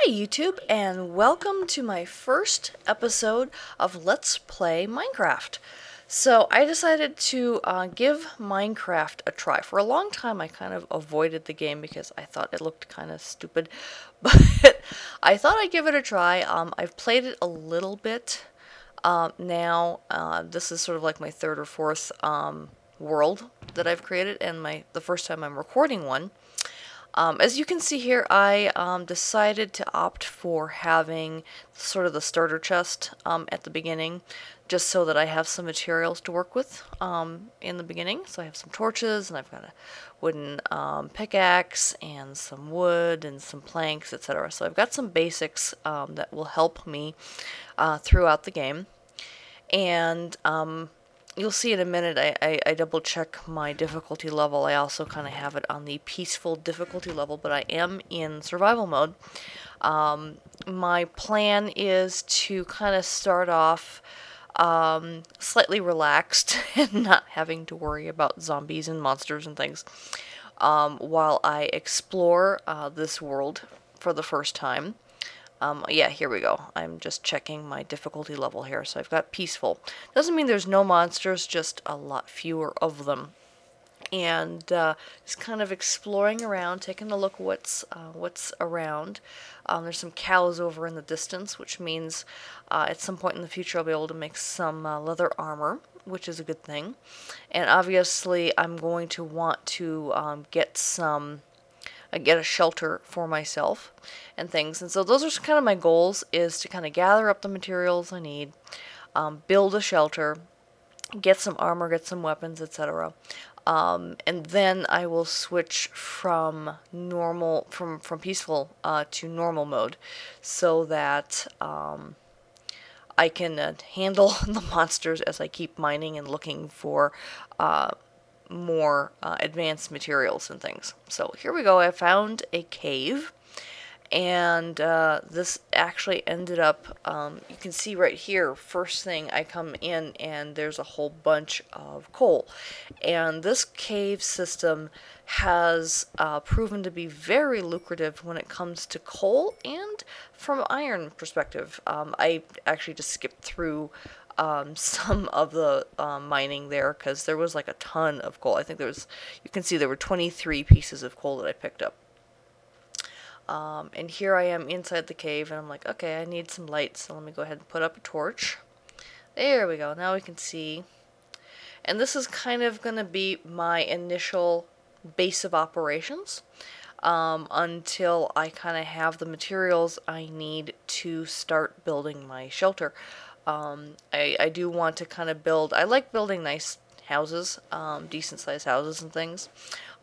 Hi YouTube, and welcome to my first episode of Let's Play Minecraft. So I decided to give Minecraft a try. For a long time I kind of avoided the game because I thought it looked kind of stupid, but I thought I'd give it a try. I've played it a little bit now. This is sort of like my third or fourth world that I've created, and the first time I'm recording one. As you can see here, I decided to opt for having sort of the starter chest at the beginning, just so that I have some materials to work with in the beginning. So I have some torches, and I've got a wooden pickaxe, and some wood, and some planks, etc. So I've got some basics that will help me throughout the game. And you'll see in a minute, I double check my difficulty level. I also kind of have it on the peaceful difficulty level, but I am in survival mode. My plan is to kind of start off slightly relaxed and not having to worry about zombies and monsters and things while I explore this world for the first time. Yeah, here we go. I'm just checking my difficulty level here. So I've got peaceful. Doesn't mean there's no monsters, just a lot fewer of them. And just kind of exploring around, taking a look what's around. There's some cows over in the distance, which means at some point in the future I'll be able to make some leather armor, which is a good thing. And obviously I'm going to want to get a shelter for myself and things. And so those are kind of my goals, is to kind of gather up the materials I need, build a shelter, get some armor, get some weapons, etc. And then I will switch from peaceful to normal mode, so that I can handle the monsters as I keep mining and looking for more advanced materials and things. So here we go. I found a cave, and this actually ended up, you can see right here, first thing I come in and there's a whole bunch of coal. And this cave system has proven to be very lucrative when it comes to coal and from iron perspective. I actually just skipped through some of the mining there, because there was like a ton of coal. I think you can see there were 23 pieces of coal that I picked up. And here I am inside the cave, and I'm like, okay, I need some light, so let me go ahead and put up a torch. There we go, now we can see. And this is kind of going to be my initial base of operations until I kind of have the materials I need to start building my shelter. I do want to kind of I like building nice houses, decent sized houses and things.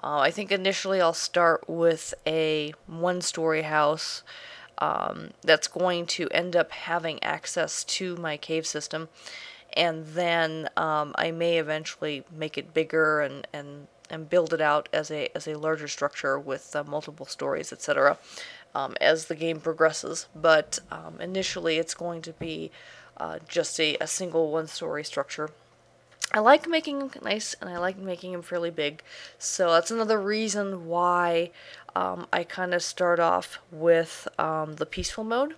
I think initially I'll start with a one-story house that's going to end up having access to my cave system, and then I may eventually make it bigger and build it out as a larger structure with multiple stories, etc. As the game progresses. But initially it's going to be just a single one-story structure. I like making them nice, and I like making them fairly big, so that's another reason why I kind of start off with the peaceful mode.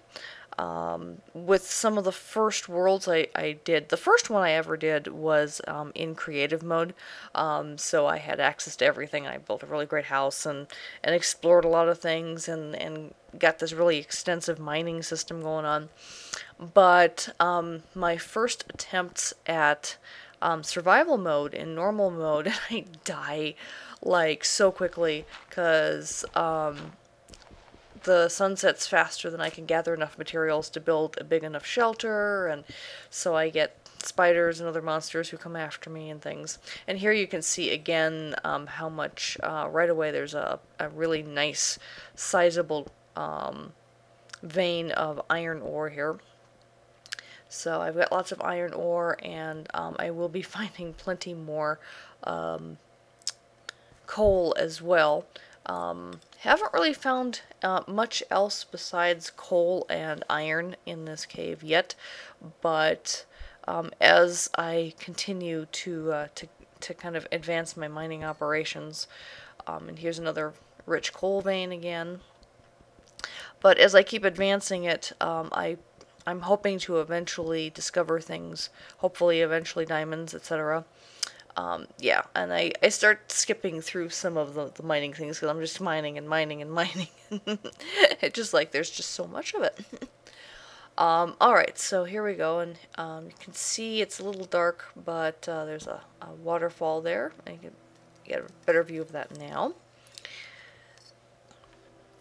With some of the first worlds I did, the first one I ever did was in creative mode, so I had access to everything. I built a really great house and explored a lot of things, and got this really extensive mining system going on. But my first attempts at survival mode in normal mode, and I die like so quickly because the sun sets faster than I can gather enough materials to build a big enough shelter, and so I get spiders and other monsters who come after me and things. And here you can see again how much right away there's a really nice sizable vein of iron ore here. So I've got lots of iron ore, and I will be finding plenty more coal as well. Haven't really found much else besides coal and iron in this cave yet, but as I continue to kind of advance my mining operations, and here's another rich coal vein again. But as I keep advancing it, I'm hoping to eventually discover things, hopefully eventually diamonds, etc. Yeah, and I start skipping through some of the mining things because I'm just mining and mining and mining. It's just like there's just so much of it. Alright, so here we go, and you can see it's a little dark, but there's a waterfall there. I can get a better view of that now.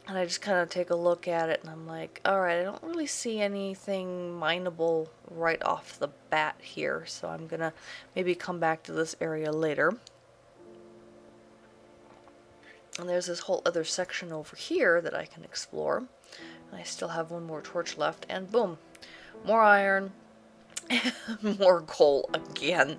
And I just kind of take a look at it, and I'm like, alright, I don't really see anything mineable right off the bat here, so I'm gonna maybe come back to this area later. And there's this whole other section over here that I can explore. And I still have one more torch left, and boom, more iron, more coal again.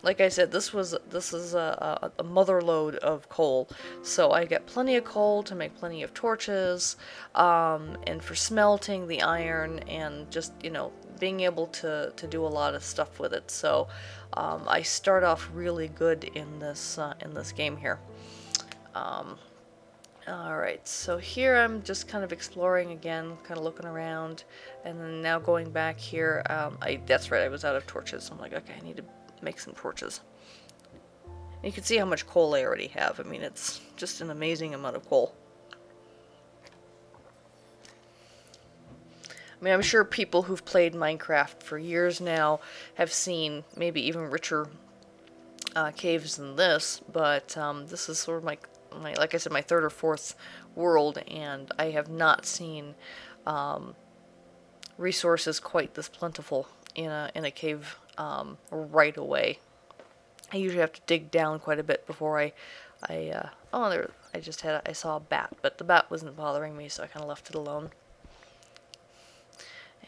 Like I said, this is a mother load of coal, so I get plenty of coal to make plenty of torches, and for smelting the iron, and just, you know, being able to do a lot of stuff with it. So I start off really good in this game here. Alright, so here I'm just kind of exploring again, kind of looking around, and then now going back here, that's right, I was out of torches. I'm like, okay, I need to make some torches. And you can see how much coal I already have. I mean, it's just an amazing amount of coal. I mean, I'm sure people who've played Minecraft for years now have seen maybe even richer caves than this, but this is sort of like I said, my third or fourth world, and I have not seen resources quite this plentiful in a cave right away. I usually have to dig down quite a bit before I saw a bat, but the bat wasn't bothering me, so I kind of left it alone.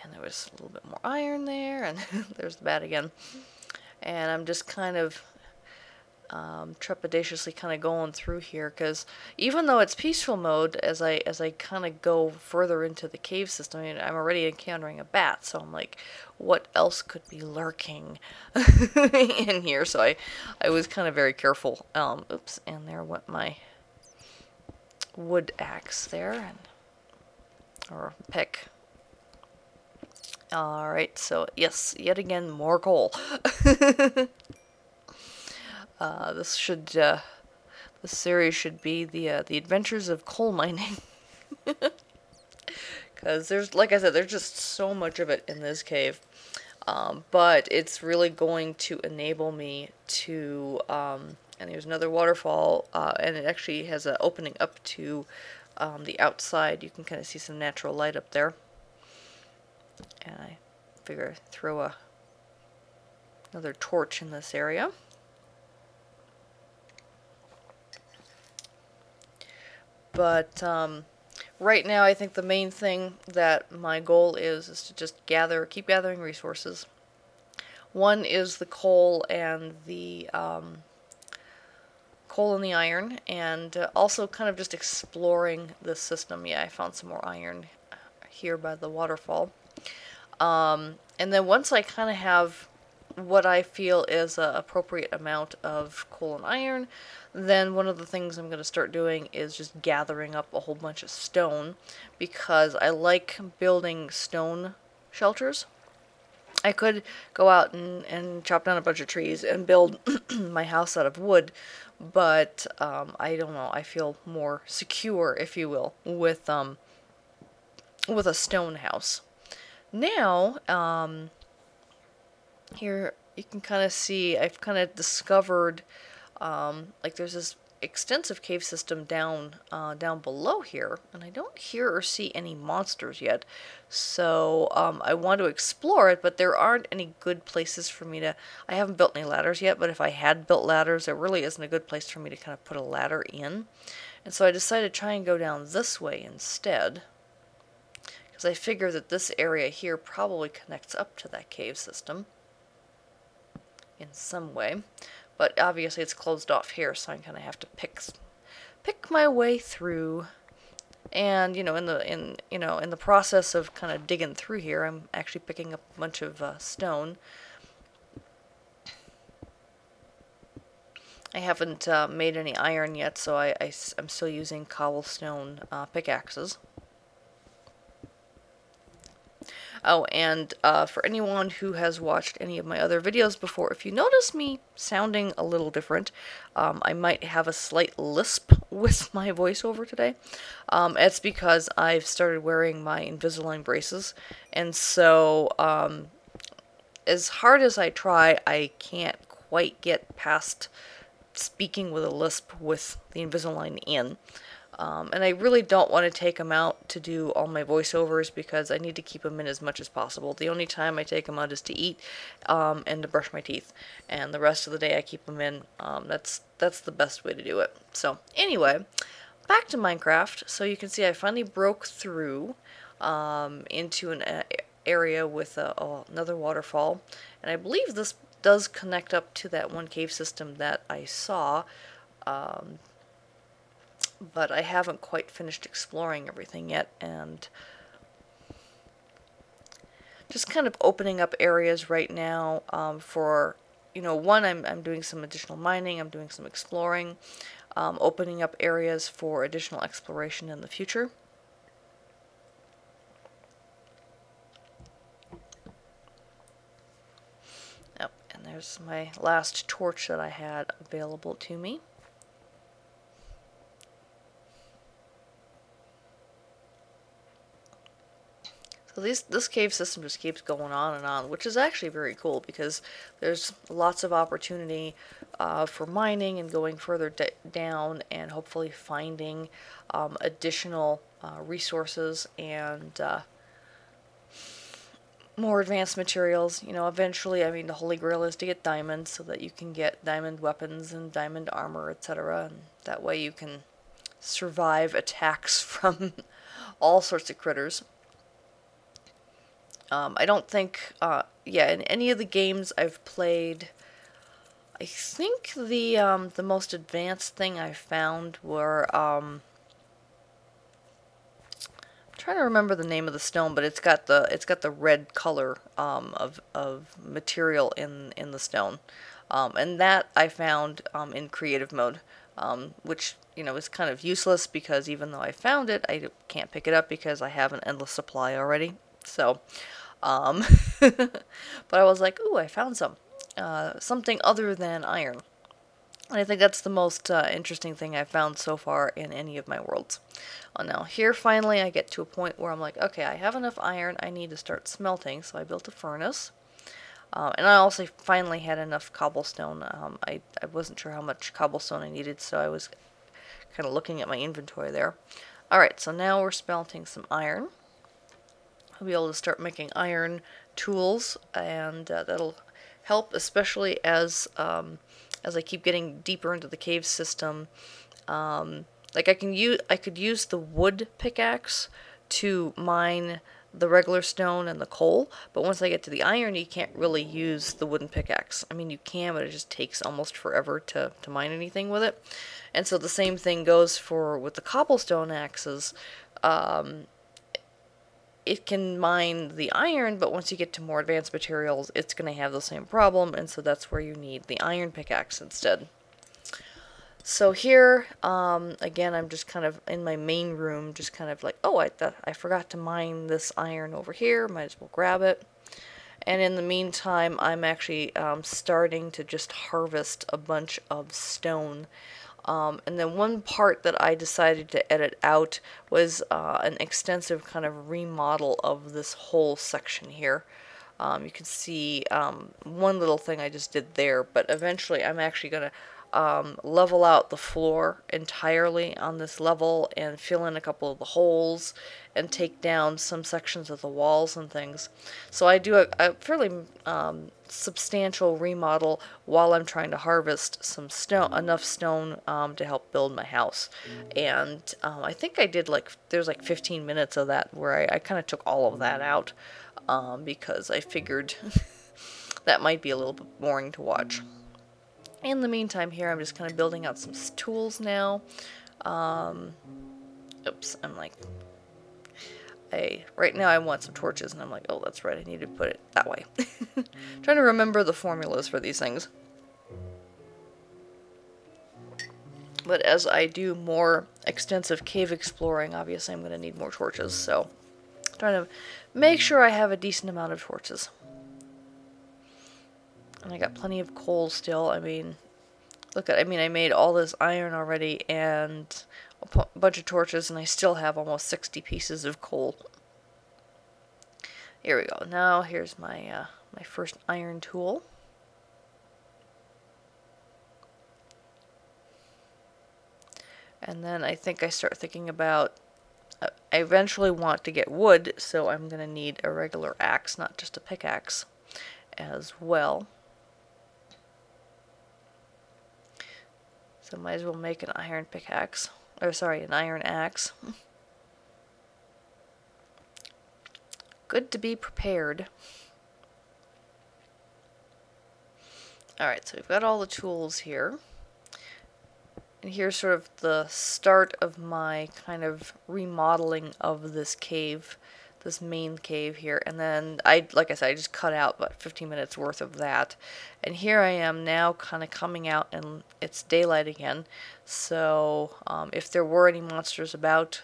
And there was a little bit more iron there, and there's the bat again. And I'm just kind of trepidatiously kind of going through here, because even though it's peaceful mode, as I kind of go further into the cave system, I mean, I'm already encountering a bat, so I'm like, what else could be lurking in here? So I was kind of very careful. Oops, and there went my wood axe there, or pick. Alright, so yes, yet again, more coal. This series should be the adventures of coal mining. Because there's, like I said, there's just so much of it in this cave. But it's really going to enable me to, and there's another waterfall, and it actually has an opening up to the outside. You can kind of see some natural light up there. And I figure throw another torch in this area. But right now, I think the main thing that my goal is to just keep gathering resources. One is the coal and the iron, and also kind of just exploring the system. Yeah, I found some more iron here by the waterfall. And then once I kind of have what I feel is an appropriate amount of coal and iron, then one of the things I'm going to start doing is just gathering up a whole bunch of stone, because I like building stone shelters. I could go out and chop down a bunch of trees and build my house out of wood, but I don't know, I feel more secure, if you will, with a stone house. Now, here you can kind of see I've kind of discovered like there's this extensive cave system down below here, and I don't hear or see any monsters yet, so I want to explore it, but there aren't any good places for me to. I haven't built any ladders yet, but if I had built ladders, there really isn't a good place for me to kind of put a ladder in, and so I decided to try and go down this way instead. Because I figure that this area here probably connects up to that cave system in some way. But obviously it's closed off here, so I kind of have to pick my way through. And in the process of kind of digging through here, I'm actually picking up a bunch of stone. I haven't made any iron yet, so I'm still using cobblestone pickaxes. Oh, and for anyone who has watched any of my other videos before, if you notice me sounding a little different, I might have a slight lisp with my voiceover today. It's because I've started wearing my Invisalign braces, and so as hard as I try, I can't quite get past speaking with a lisp with the Invisalign in. And I really don't want to take them out to do all my voiceovers because I need to keep them in as much as possible. The only time I take them out is to eat and to brush my teeth. And the rest of the day I keep them in. That's the best way to do it. So anyway, back to Minecraft. So you can see I finally broke through into an area with another waterfall. And I believe this does connect up to that one cave system that I saw. But I haven't quite finished exploring everything yet, and just kind of opening up areas right now for, one, I'm doing some additional mining, I'm doing some exploring, opening up areas for additional exploration in the future. Yep, and there's my last torch that I had available to me. So this cave system just keeps going on and on, which is actually very cool because there's lots of opportunity for mining and going further down and hopefully finding additional resources and more advanced materials. Eventually, I mean, the Holy Grail is to get diamonds so that you can get diamond weapons and diamond armor, etc. And that way you can survive attacks from all sorts of critters. I don't think, in any of the games I've played, I think the most advanced thing I found were, I'm trying to remember the name of the stone, but it's got the red color of material in the stone, and that I found in creative mode, which is kind of useless because even though I found it, I can't pick it up because I have an endless supply already. So. But I was like, ooh, I found something other than iron. And I think that's the most interesting thing I've found so far in any of my worlds. Now here finally I get to a point where I'm like, okay, I have enough iron, I need to start smelting, so I built a furnace. And I also finally had enough cobblestone. I wasn't sure how much cobblestone I needed, so I was kind of looking at my inventory there. Alright, so now we're smelting some iron. I'll be able to start making iron tools, and that'll help, especially as I keep getting deeper into the cave system. Like I could use the wood pickaxe to mine the regular stone and the coal, but once I get to the iron, you can't really use the wooden pickaxe. I mean, you can, but it just takes almost forever to mine anything with it. And so the same thing goes with the cobblestone axes. It can mine the iron, but once you get to more advanced materials, it's going to have the same problem, and so that's where you need the iron pickaxe instead. So here, again, I'm just kind of in my main room, just kind of like, oh, I forgot to mine this iron over here, might as well grab it. And in the meantime, I'm actually starting to just harvest a bunch of stone. And then one part that I decided to edit out was an extensive kind of remodel of this whole section here. You can see one little thing I just did there, but eventually I'm actually going to level out the floor entirely on this level and fill in a couple of the holes and take down some sections of the walls and things. So I do a fairly substantial remodel while I'm trying to harvest some stone, enough stone to help build my house. And I think I did there's like 15 minutes of that where I kind of took all of that out because I figured that might be a little bit boring to watch. In the meantime here, I'm just kind of building out some tools now. Oops, I'm like, right now I want some torches, and I'm like, oh, that's right, I need to put it that way. Trying to remember the formulas for these things. But as I do more extensive cave exploring, obviously I'm going to need more torches, so trying to make sure I have a decent amount of torches. And I got plenty of coal still. I mean, look at, I made all this iron already and a bunch of torches, and I still have almost 60 pieces of coal. Here we go. Now here's my my first iron tool. And then I think I start thinking about, I eventually want to get wood, so I'm going to need a regular axe, not just a pickaxe, as well. So might as well make an iron pickaxe, or sorry, an iron axe. Good to be prepared. Alright, so we've got all the tools here. And here's sort of the start of my kind of remodeling of this cave, this main cave here. And then, like I said, I just cut out about 15 minutes worth of that. And here I am now kind of coming out, and it's daylight again. So if there were any monsters about,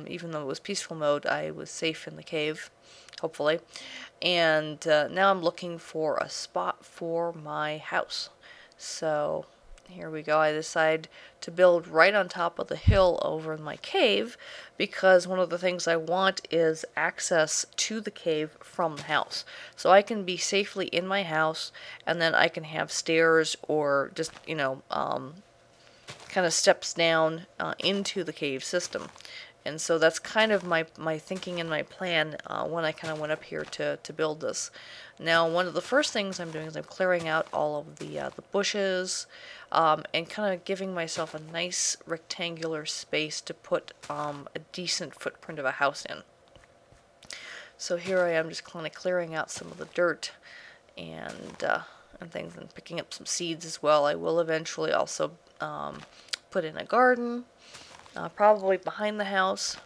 even though it was peaceful mode, I was safe in the cave, hopefully. And now I'm looking for a spot for my house. So here we go. I decide to build right on top of the hill over in my cave, because one of the things I want is access to the cave from the house. So I can be safely in my house, and then I can have stairs or just, you know, kind of steps down into the cave system. And so that's kind of my thinking and my plan when I kind of went up here to build this. Now, one of the first things I'm doing is I'm clearing out all of the bushes and kind of giving myself a nice rectangular space to put a decent footprint of a house in. So here I am just kind of clearing out some of the dirt and things, and picking up some seeds as well. I will eventually also put in a garden. Probably behind the house.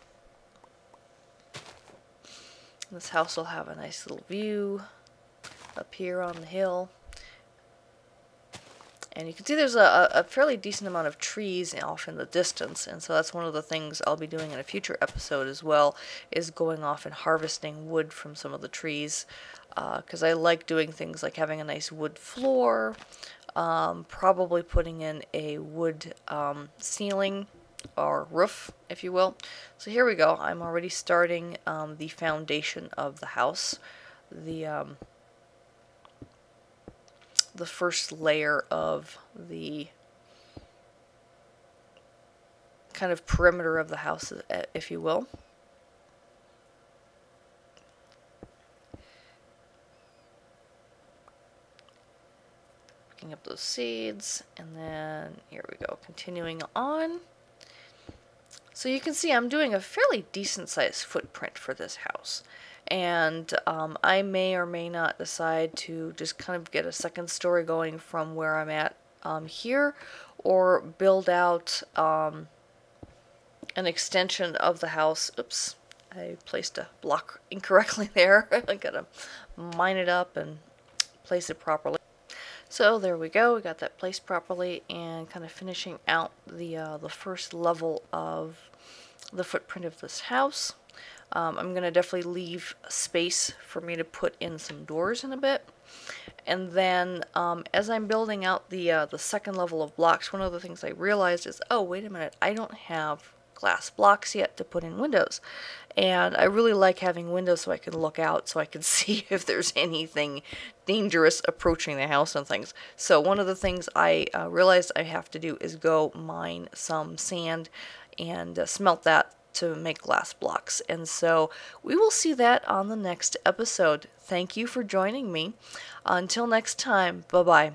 This house will have a nice little view up here on the hill. And you can see there's a fairly decent amount of trees off in the distance, and so that's one of the things I'll be doing in a future episode as well, is going off and harvesting wood from some of the trees, because I like doing things like having a nice wood floor, probably putting in a wood ceiling, or roof, if you will. So here we go. I'm already starting the foundation of the house. The first layer of the kind of perimeter of the house, if you will. Picking up those seeds, and then here we go, continuing on. So you can see I'm doing a fairly decent sized footprint for this house, and I may or may not decide to just kind of get a second story going from where I'm at here, or build out an extension of the house. Oops, I placed a block incorrectly there. I gotta mine it up and place it properly. So there we go, we got that placed properly, and kind of finishing out the first level of the footprint of this house. I'm going to definitely leave space for me to put in some doors in a bit. And then as I'm building out the second level of blocks, one of the things I realized is, oh, wait a minute, I don't have glass blocks yet to put in windows. And I really like having windows so I can look out, so I can see if there's anything dangerous approaching the house and things. So one of the things I realized I have to do is go mine some sand and smelt that to make glass blocks. And so we will see that on the next episode. Thank you for joining me. Until next time, bye-bye.